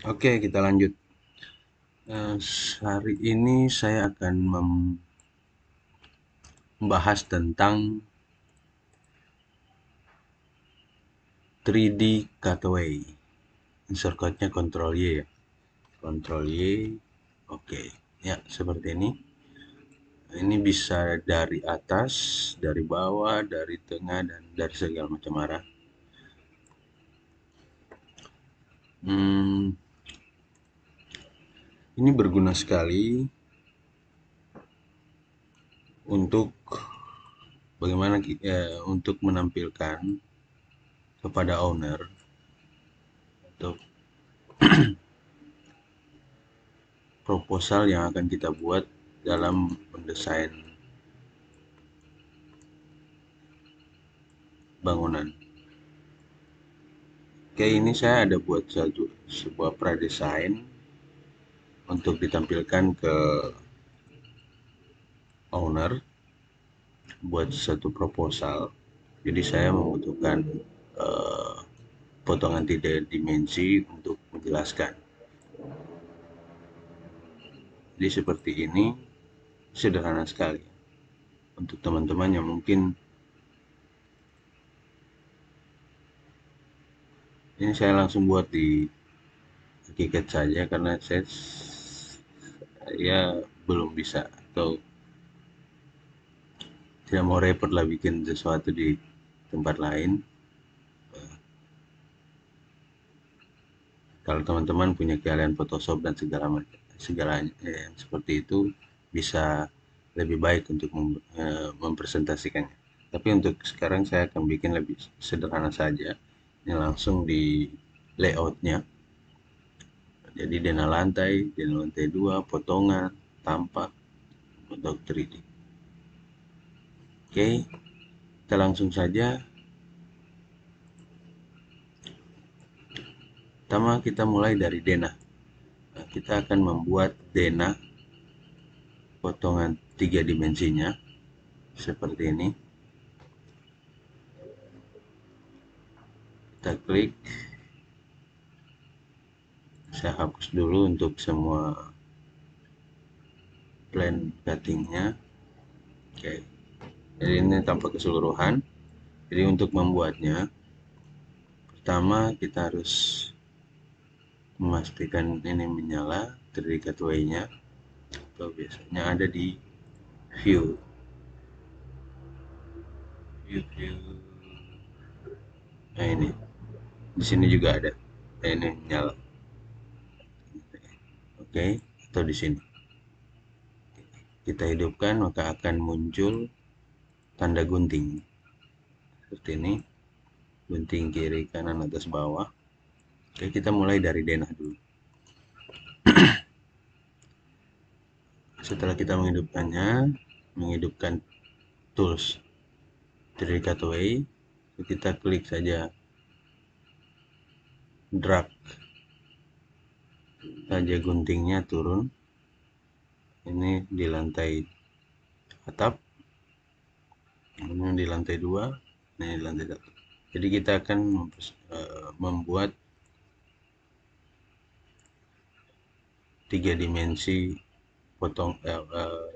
Oke, kita lanjut. Hari ini saya akan membahas tentang 3D cutaway. Shortcutnya Ctrl Y ya. Ctrl Y. Oke, ya seperti ini. Ini bisa dari atas, dari bawah, dari tengah, dan dari segala macam arah. Hmm, ini berguna sekali untuk bagaimana untuk menampilkan kepada owner atau proposal yang akan kita buat dalam mendesain bangunan. Oke, ini saya ada buat sebuah pradesain untuk ditampilkan ke owner buat satu proposal. Jadi saya membutuhkan eh, potongan 3 dimensi untuk menjelaskan. Jadi seperti ini, sederhana sekali untuk teman-teman yang mungkin ini saya langsung buat di Hakikat saja karena saya belum bisa atau tidak mau repot lah bikin sesuatu di tempat lain. Kalau teman-teman punya keahlian Photoshop dan segalanya seperti itu, bisa lebih baik untuk mempresentasikannya. Tapi untuk sekarang saya akan bikin lebih sederhana saja. Ini langsung di layoutnya. Jadi dena lantai 2, potongan, tampak, untuk 3D. Oke, kita langsung saja. Pertama kita mulai dari denah. Nah, kita akan membuat denah potongan 3 dimensinya seperti ini. Kita klik, saya hapus dulu untuk semua plan cuttingnya. Oke, jadi ini tanpa keseluruhan. Jadi untuk membuatnya, pertama kita harus memastikan ini menyala 3D cutaway-nya, atau biasanya ada di view. View. Nah ini, di sini juga ada. Nah, ini nyala. Oke, atau di sini. Kita hidupkan maka akan muncul tanda gunting seperti ini, gunting kiri kanan atas bawah. Oke, kita mulai dari denah dulu. Setelah kita menghidupkan tools 3D cutaway, kita klik saja drag saja guntingnya turun. Ini di lantai atap, ini di lantai 2, ini di lantai 1. Jadi kita akan membuat 3 dimensi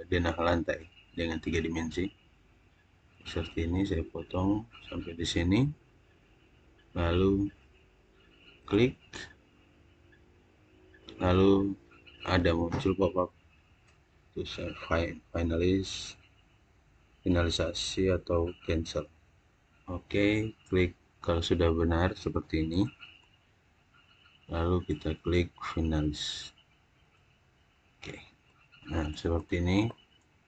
denah lantai dengan 3 dimensi. Seperti ini saya potong sampai di sini, lalu klik, lalu ada muncul pop-up terus finalisasi atau cancel. Oke, klik kalau sudah benar seperti ini, lalu kita klik finalis. Oke, nah seperti ini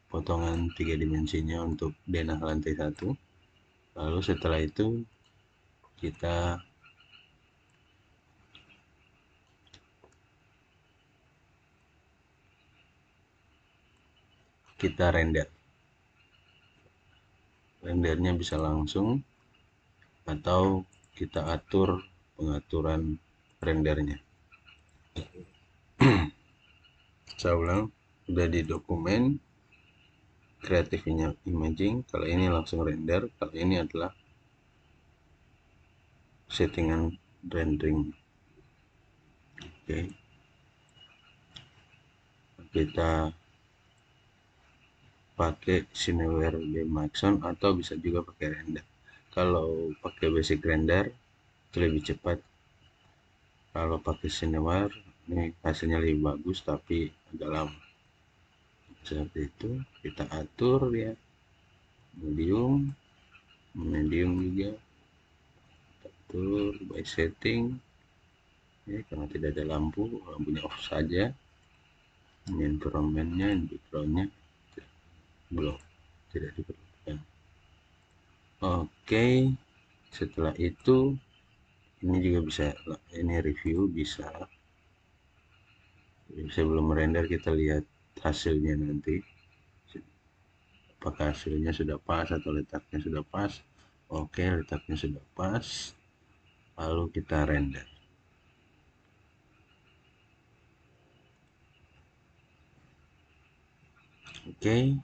potongan 3 dimensinya untuk denah lantai 1. Lalu setelah itu kita rendernya bisa langsung atau kita atur pengaturan rendernya. Saya ulang, udah di dokumen creative imaging, kalau ini langsung render, kalau ini adalah settingan rendering. Oke, kita pakai Cineware Maxon atau bisa juga pakai render. Kalau pakai basic render itu lebih cepat. Kalau pakai Cineware ini hasilnya lebih bagus tapi agak lama. Seperti itu kita atur ya, medium, medium juga atur by setting ya, karena tidak ada lampu, lampunya off saja. Ini environmentnya, backgroundnya belum, tidak diperlukan. Oke, setelah itu ini juga bisa, ini review bisa sebelum render kita lihat hasilnya nanti, apakah hasilnya sudah pas atau letaknya sudah pas. Oke, letaknya sudah pas, lalu kita render. Oke,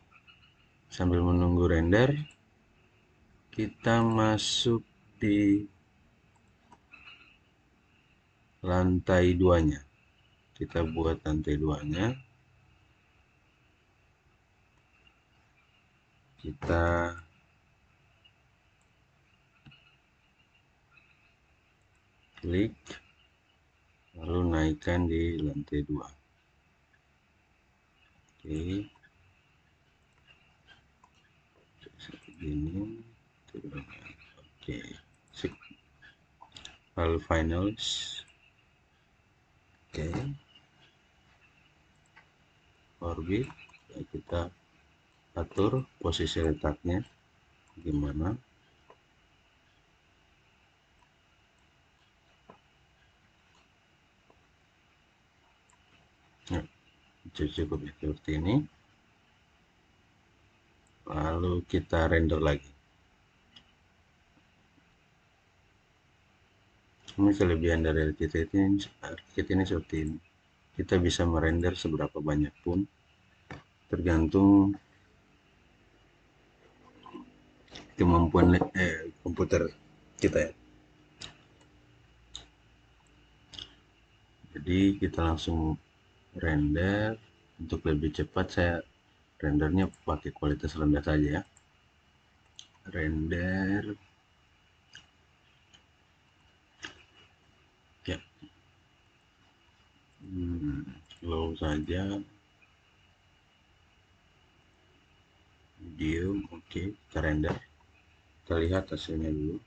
sambil menunggu render kita masuk di lantai 2-nya. Kita buat lantai 2-nya. Kita klik, lalu naikkan di lantai 2. Oke, begini. Oke, sip. Lalu finalize. Oke, orbit. Kita atur posisi letaknya gimana. Nah, cukup seperti ini. Lalu kita render lagi. Ini kelebihan dari ArchiCAD ini seperti ini. Kita bisa merender seberapa banyak pun, tergantung kemampuan komputer kita ya. Jadi kita langsung render. Untuk lebih cepat saya rendernya pakai kualitas rendah saja ya. Render ya, slow saja, medium. Oke, kita render, kita lihat hasilnya dulu.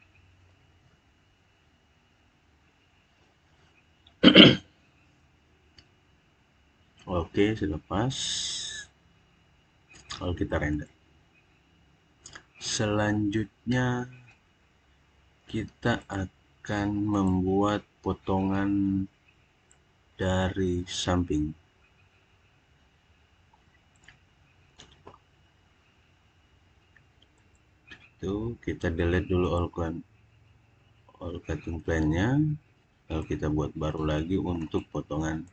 Oke, sudah pas, lalu kita render. Selanjutnya kita akan membuat potongan dari samping. Itu kita delete dulu all cutting plane-nya, lalu kita buat baru lagi untuk potongan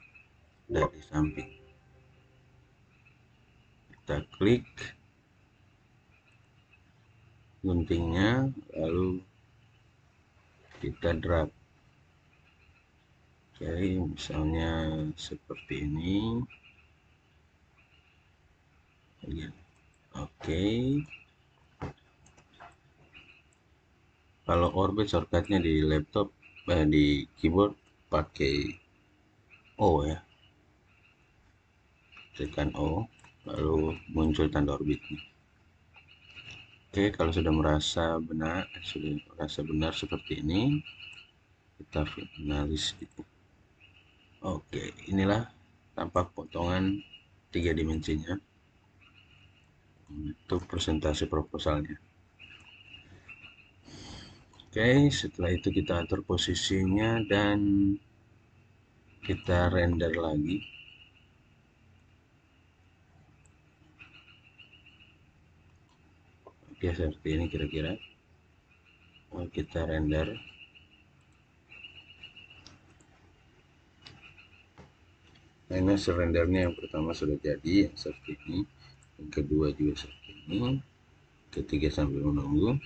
dari samping. Kita klik guntingnya, lalu kita drag. Oke, misalnya seperti ini. Oke, kalau orbit shortcutnya di laptop, di keyboard pakai O ya, tekan O, lalu muncul tanda orbitnya. Oke, kalau sudah merasa benar seperti ini, kita finalis gitu. Oke, inilah tampak potongan 3 dimensinya untuk presentasi proposalnya. Oke, setelah itu kita atur posisinya dan kita render lagi. Oke, seperti ini kira-kira. Kita render. Nah, ini hasil rendernya yang pertama sudah jadi, yang seperti ini. Yang kedua juga seperti ini. Ketiga sambil menunggu.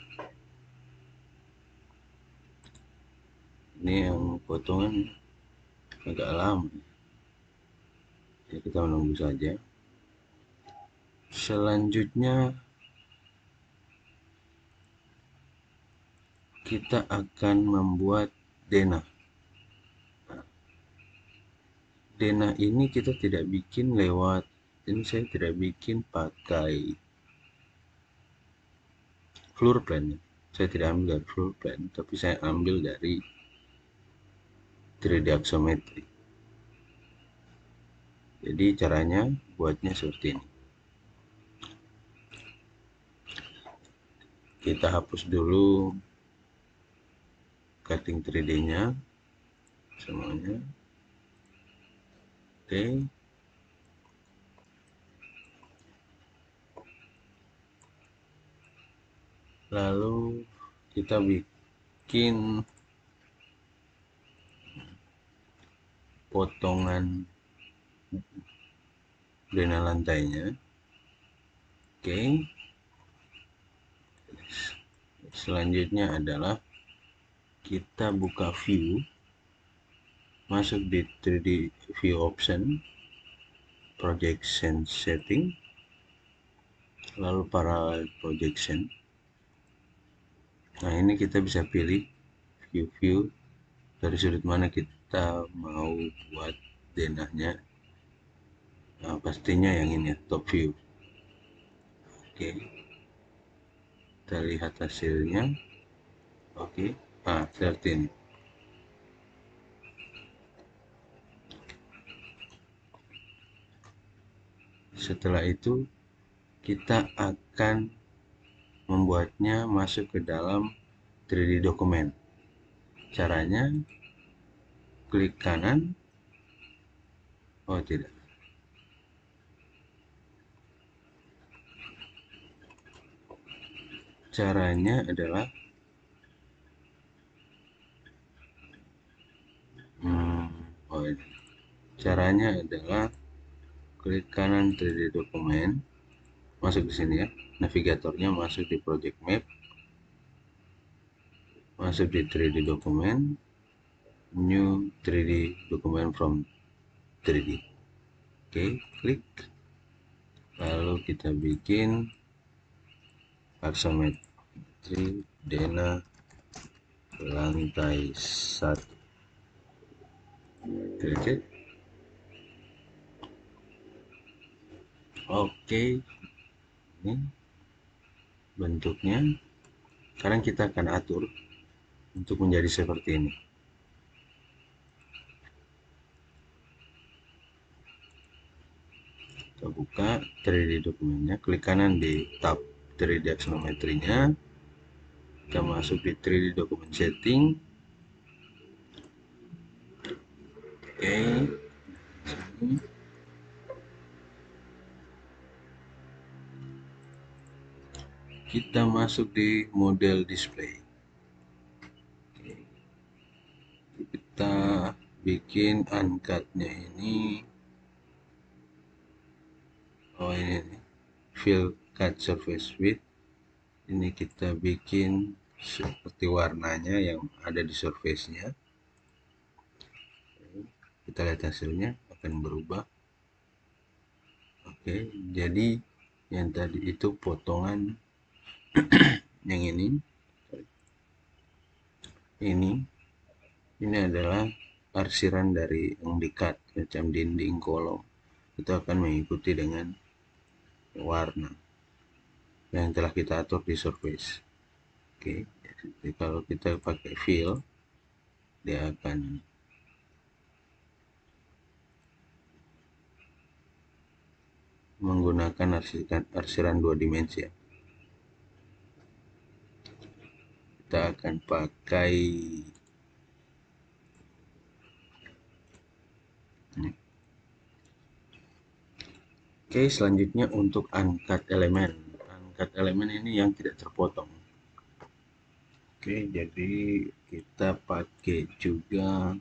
Ini yang potongan agak lama ya, kita menunggu saja. Selanjutnya kita akan membuat denah. Denah ini kita tidak bikin lewat, ini saya tidak bikin pakai floor plan. Saya tidak ambil dari floor plan, tapi saya ambil dari 3D axometry. Jadi caranya buatnya seperti ini. Kita hapus dulu cutting 3D-nya semuanya. Oke. Lalu kita bikin potongan denah lantainya. Oke. Selanjutnya adalah kita buka view, masuk di 3D view option, projection setting, lalu parallel projection. Nah, ini kita bisa pilih view dari sudut mana kita mau buat denahnya. Nah, pastinya yang ini ya, top view. Oke, kita lihat hasilnya. Oke, seperti ini. Setelah itu kita akan membuatnya masuk ke dalam 3D dokumen. Caranya klik kanan. Oh, tidak. Caranya adalah ini. Caranya adalah klik kanan 3D dokumen, masuk di sini ya. Navigatornya masuk di project map, masuk di 3D dokumen, new 3D document from 3D. Oke, klik. Lalu kita bikin axometry denah lantai 1. Oke. Oke, ini bentuknya. Sekarang kita akan atur untuk menjadi seperti ini. Kita buka 3D dokumennya, klik kanan di tab 3D axonometry-nya, kita masuk di 3D document setting. Oke, sini. Kita masuk di model display. Oke. Kita bikin uncut-nya ini. Oh, ini nih, fill cut surface width. Ini kita bikin seperti warnanya yang ada di surface-nya. Kita lihat hasilnya akan berubah. Oke, jadi yang tadi itu potongan yang ini adalah arsiran dari yang di-cut, macam dinding, kolom. Itu akan mengikuti dengan warna yang telah kita atur di surface. Oke, jadi kalau kita pakai fill, dia akan menggunakan arsiran 2 dimensi ya. Kita akan pakai ini. Oke, selanjutnya untuk uncut elemen. Uncut elemen ini yang tidak terpotong. Oke, jadi kita pakai juga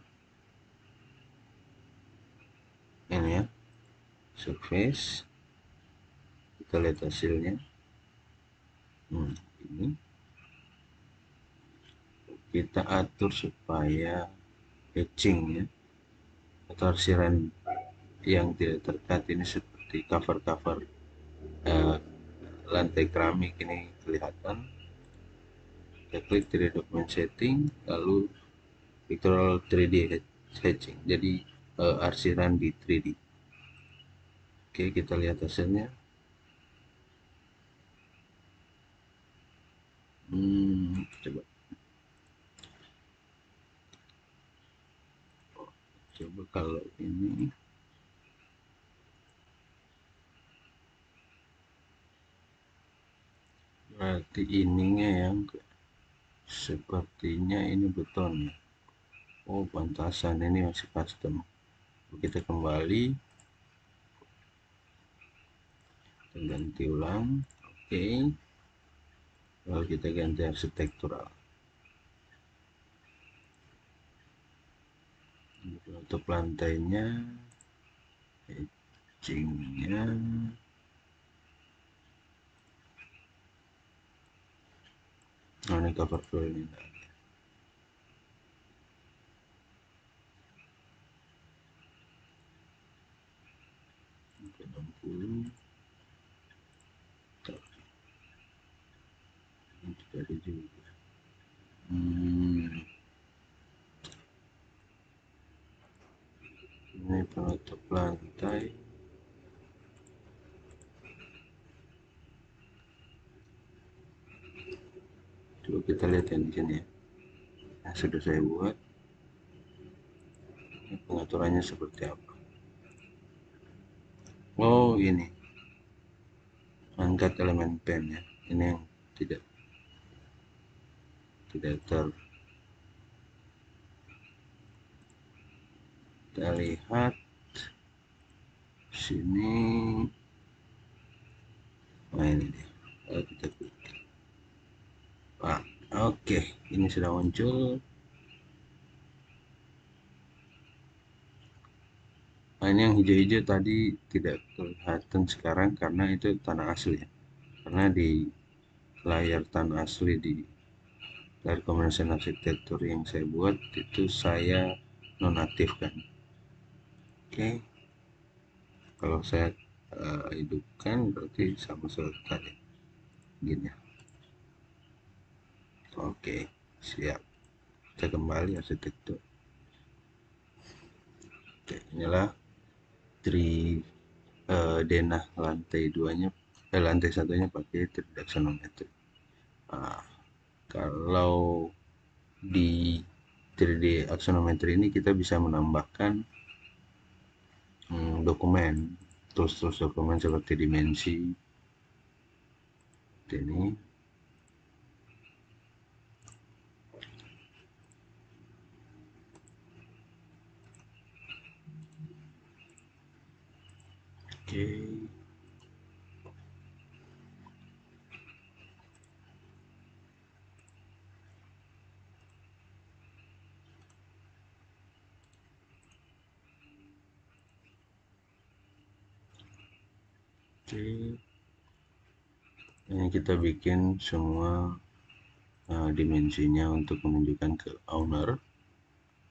ini ya, surface. Kita lihat hasilnya. Ini kita atur supaya hatching ya. atau arsiran yang tidak terkat ini seperti cover-cover lantai keramik ini kelihatan. Kita klik 3D document setting, lalu pictorial 3D hatching, jadi arsiran di 3D. Oke, kita lihat hasilnya. Coba kalau ini berarti ininya yang sepertinya ini beton ya. Oh, pantasan ini masih custom. Kita kembali, kita ganti ulang. Oke, lalu kita ganti arsitektural. Untuk lantainya, hatchingnya, ini cover floor ini. Sampai 60. Ini tidak ada juga. Ini penutup lantai. Coba kita lihat yang di sini ya. Yang sudah saya buat. Ini pengaturannya seperti apa? Oh, ini angkat elemen pen ya. Ini yang tidak kita lihat sini. Nah, ini dia. Lalu kita klik. Oke, ini sudah muncul. Nah, ini yang hijau-hijau tadi tidak kelihatan sekarang karena itu tanah asli ya. Karena di layar tanah asli di layar kombinasi arsitektur yang saya buat itu saya nonaktifkan. Oke, kalau saya hidupkan berarti sama seperti tadi gini. Oke, siap. Kita kembali arsitektur. Oke, inilah denah lantai duanya, lantai satunya pakai 3D axonometry. Nah, kalau di 3D axonometry ini kita bisa menambahkan dokumen, terus dokumen seperti dimensi ini. Oke. Oke. Ini kita bikin semua dimensinya untuk menunjukkan ke owner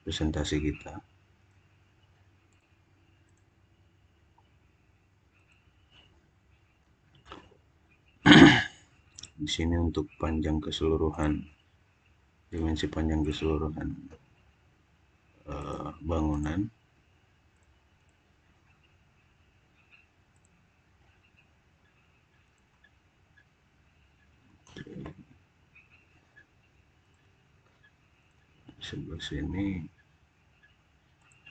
presentasi kita. Di sini untuk panjang keseluruhan, dimensi panjang keseluruhan bangunan. Sebelah sini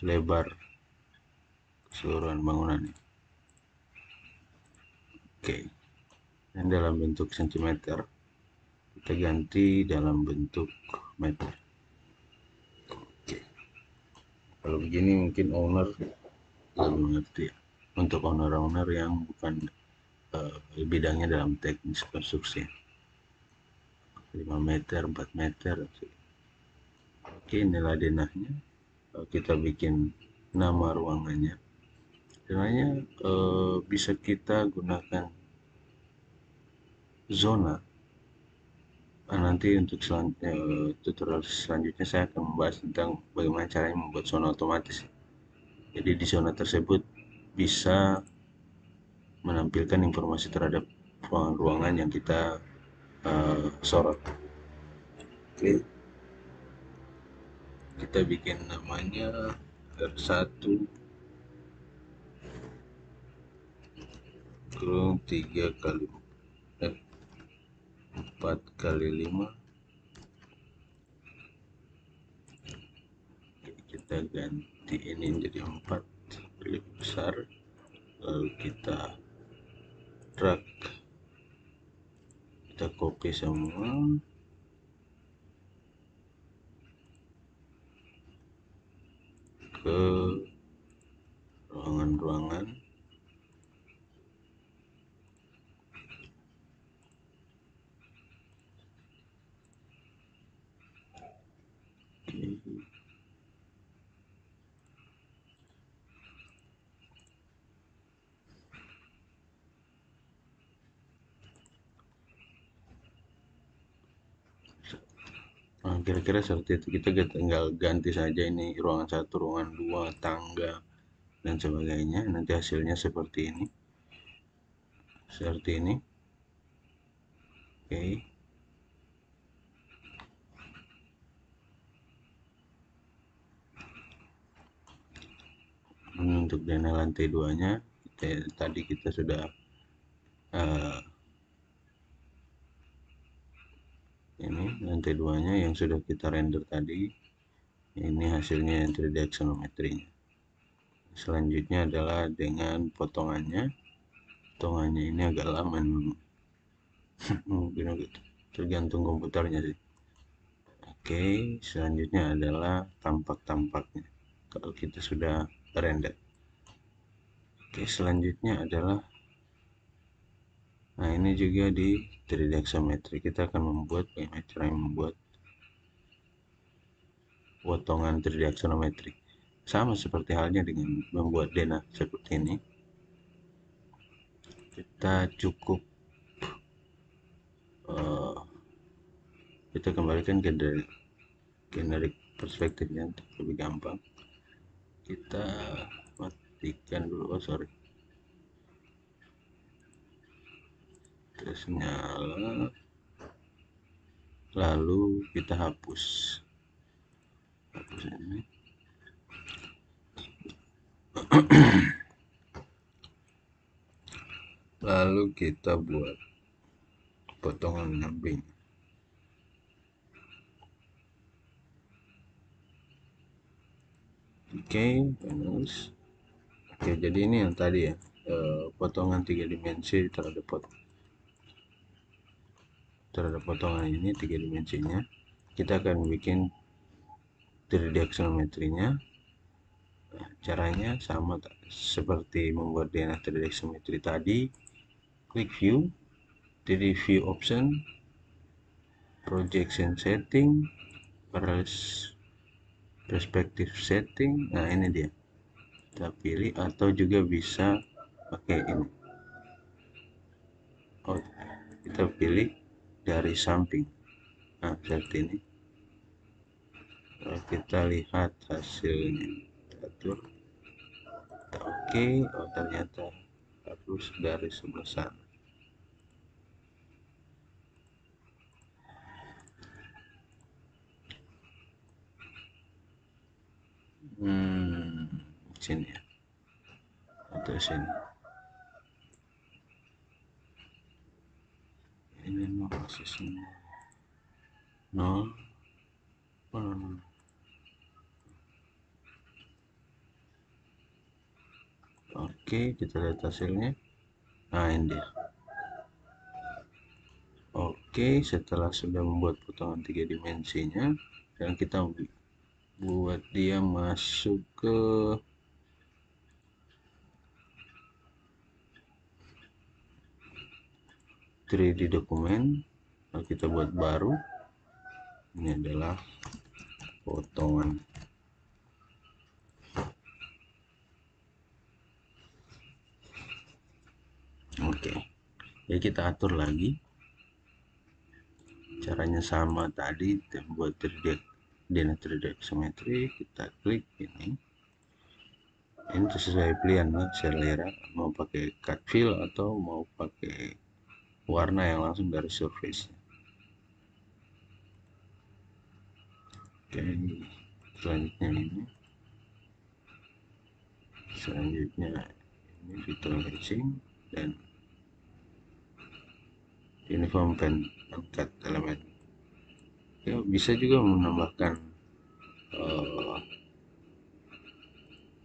lebar keseluruhan bangunan. Oke, dan dalam bentuk sentimeter kita ganti dalam bentuk meter. Oke, kalau begini mungkin owner lebih mengerti ya. Untuk owner-owner yang bukan bidangnya dalam teknis konstruksi, 5 meter, 4 meter. Oke, inilah denahnya. Kita bikin nama ruangannya. Denahnya bisa kita gunakan zona. Nanti untuk tutorial selanjutnya saya akan membahas tentang bagaimana caranya membuat zona otomatis. Jadi di zona tersebut bisa menampilkan informasi terhadap ruangan-ruangan yang kita sorot. Oke, kita bikin namanya R1 kurung 3 kali 4 kali 5. Kita ganti ini jadi 4 lebih besar, lalu kita drag, kita copy semua ke ruangan-ruangan. Nah, kira-kira seperti itu. Kita tinggal ganti saja ini ruangan 1, ruangan 2, tangga dan sebagainya. Nanti hasilnya seperti ini. Seperti ini. Oke. Ini untuk dana lantai 2-nya, tadi kita sudah ini lantai 2-nya yang sudah kita render tadi. Ini hasilnya yang 3D axonometry-nya. Selanjutnya adalah dengan potongannya. Potongannya ini agak lama mungkin tergantung komputernya sih. Oke, selanjutnya adalah tampak-tampaknya kalau kita sudah render. Oke, selanjutnya adalah, nah ini juga di 3D axonometry kita akan membuat bagaimana cara membuat potongan 3D axonometry. Sama seperti halnya dengan membuat dena seperti ini. Kita cukup kita kembalikan ke generic perspektifnya untuk lebih gampang. Kita matikan dulu, sorry, terus nyala, lalu kita hapus ini. Lalu kita buat potongan samping. Oke, terus oke, jadi ini yang tadi ya, potongan 3 dimensi terhadap potongan ini 3 dimensinya. Kita akan bikin 3D axonometry-nya. Nah, caranya sama seperti membuat DNA 3D axonometry tadi. Klik view, 3D view option, projection setting, perspective setting. Nah, ini dia. Kita pilih, atau juga bisa pakai ini. Oh, kita pilih dari samping. Nah, seperti ini. Kalau kita lihat hasilnya, kita atur. Oke, oh ternyata harus dari sebelah sana. Sini ya, atau sini. Ini mau posisinya 0. Oke, kita lihat hasilnya. Nah, ini dia. Oke, setelah sudah membuat potongan 3 dimensinya, dan kita buat dia masuk ke -3D dokumen. Lalu kita buat baru. Ini adalah potongan. Oke, jadi kita atur lagi. Caranya sama tadi, buat 3D axonometry, kita klik ini, ini sesuai pilihan lah, selera mau pakai cut fill atau mau pakai warna yang langsung dari surface. Oke, selanjutnya ini fitur matching dan uniform pen cut element. Ya, bisa juga menambahkan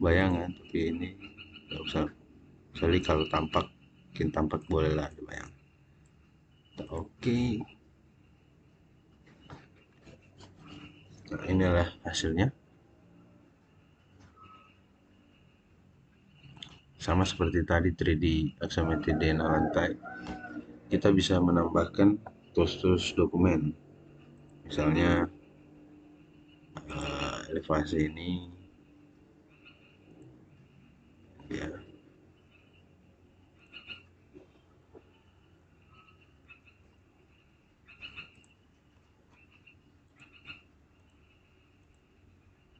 bayangan, tapi ini nggak usah. Jadi kalau tampak, mungkin tampak bolehlah ada bayangan. Oke, nah inilah hasilnya. Sama seperti tadi 3D axometry DNA lantai, kita bisa menambahkan tools dokumen. Misalnya elevasi ini ya.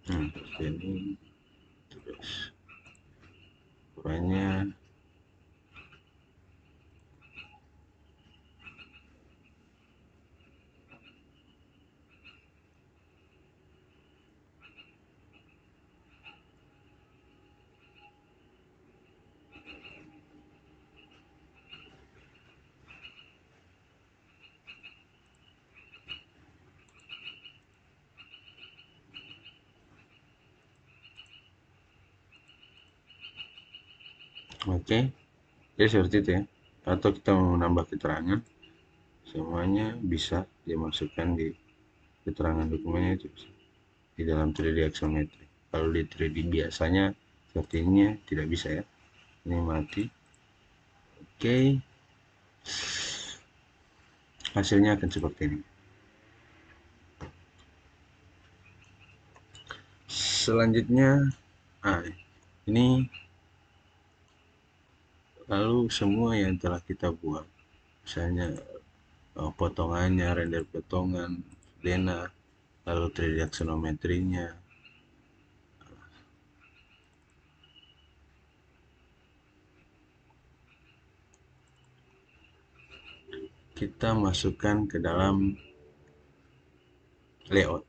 Seperti ini, terus ukurannya. Oke, jadi seperti itu ya. Atau kita mau menambah keterangan, semuanya bisa dimasukkan di keterangan dokumennya itu di dalam 3D axometry. Kalau di 3D biasanya seperti ini tidak bisa ya. Ini mati. Oke, hasilnya akan seperti ini. Selanjutnya, ini lalu semua yang telah kita buat, misalnya potongannya, render potongan, dena, lalu 3D axonometrinya, kita masukkan ke dalam layout.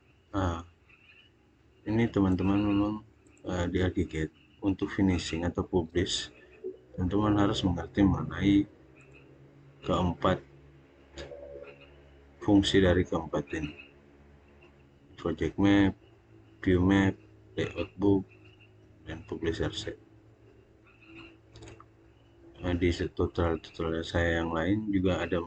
Ini teman-teman memang di Archicad untuk finishing atau publish, teman-teman harus mengerti mengenai keempat fungsi dari keempat ini: project map, view map, layout book, dan publisher set. Di tutorial saya yang lain juga ada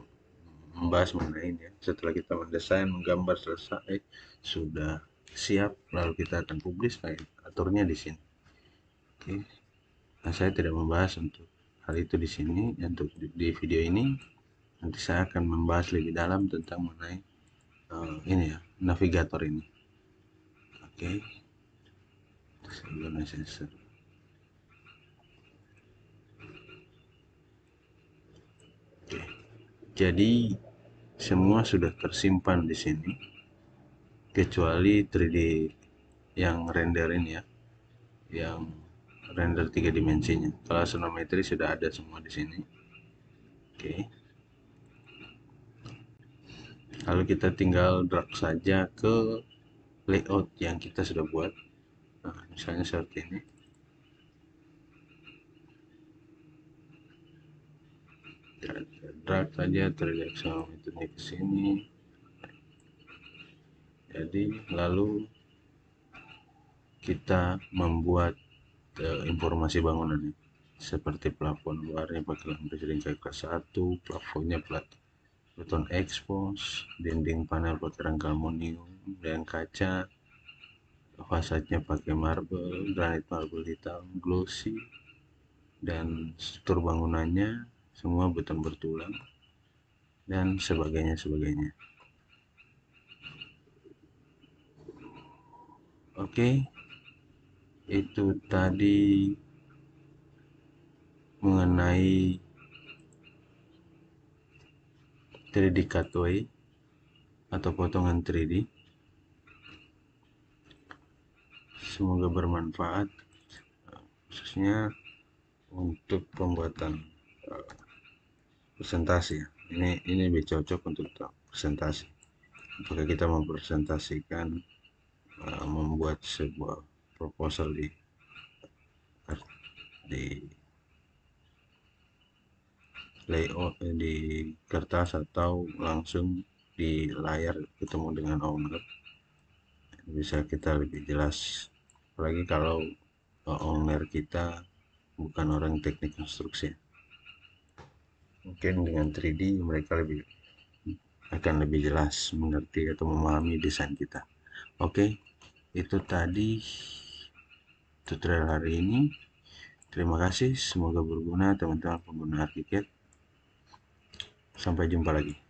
membahas mengenai ini ya. Setelah kita mendesain, menggambar selesai, sudah siap, lalu kita akan publish, aturnya di sini. Oke. Nah, saya tidak membahas untuk hal itu di sini. Untuk di video ini nanti saya akan membahas lebih dalam tentang mengenai ini ya, navigator ini. Oke. Sensor. Oke. Jadi semua sudah tersimpan di sini kecuali 3D yang render ini ya, yang render 3 dimensinya. Kalau sonometri sudah ada semua di sini. Oke. Lalu kita tinggal drag saja ke layout yang kita sudah buat. Nah, misalnya seperti ini. Drag saja terlihat itu ke sini. Jadi lalu kita membuat informasi bangunan seperti plafon luarnya pakai lampu seringkai kelas 1, plafonnya beton expose, dinding panel pakai rangka aluminium dan kaca, fasadnya pakai granit marble hitam glossy, dan struktur bangunannya semua beton bertulang dan sebagainya. Oke, itu tadi mengenai 3D cutaway atau potongan 3D. Semoga bermanfaat. khususnya untuk pembuatan presentasi ya. Ini lebih cocok untuk presentasi. Apakah kita mempresentasikan membuat sebuah proposal di layout di kertas atau langsung di layar ketemu dengan owner, bisa kita lebih jelas, apalagi kalau owner kita bukan orang teknik konstruksi. Mungkin dengan 3D mereka akan lebih jelas mengerti atau memahami desain kita. Oke, itu tadi tutorial hari ini. Terima kasih, semoga berguna teman-teman pengguna ArchiCAD. Sampai jumpa lagi.